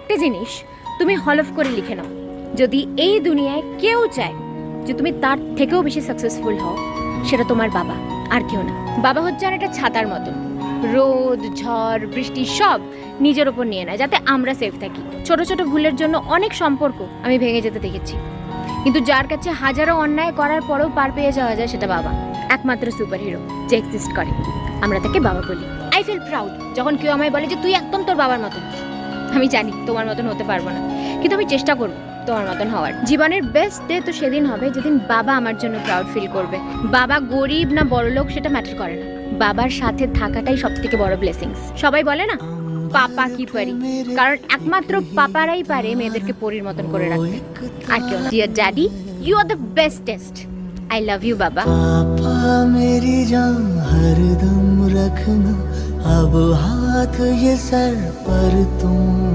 একটা জিনিস তুমি হলফ করে লিখে নাও, যদি এই দুনিয়ায় কেউ চায় যে তুমি তার থেকেও বেশি সাকসেসফুল হও, সেটা তোমার বাবা, আর কেউ না। বাবা হচ্ছে আর একটা ছাতার মতন, রোদ ঝড় বৃষ্টি সব নিজের ওপর নিয়ে নেয় যাতে আমরা সেফ থাকি। ছোট ছোট ভুলের জন্য অনেক সম্পর্ক আমি ভেঙে যেতে দেখেছি, কিন্তু যার কাছে হাজারো অন্যায় করার পরেও পার পেয়ে যাওয়া যায় সেটা বাবা, একমাত্র সুপার হিরো যে এক্সিস্ট করে, আমরা তাকে বাবা বলি। আই ফিল প্রাউড যখন কেউ আমায় বলে যে তুই একদম তোর বাবার মতন। আমি জানি তোমার মতন হতে পারবো না, কিন্তু আমি চেষ্টা করবো তোমার মতন হওয়ার। জীবনের বেস্ট ডে তো সেদিন হবে যেদিন বাবা আমার জন্য প্রাউড ফিল করবে। বাবা গরিব না বড়লোক সেটা ম্যাটার করে না, বাবার সাথে থাকাটাই সব থেকে বড় ব্লেসিংস। সবাই বলে না পাপা কি পারি, কারণ একমাত্র পাপারাই পারে মেয়েদেরকে পরীর মতন করে রাখতে, আর কেউ না। Dear daddy, you are the bestest. I love you বাবা। पापा मेरी जान हरदम रखना, अब हाथ ये सर पर तुम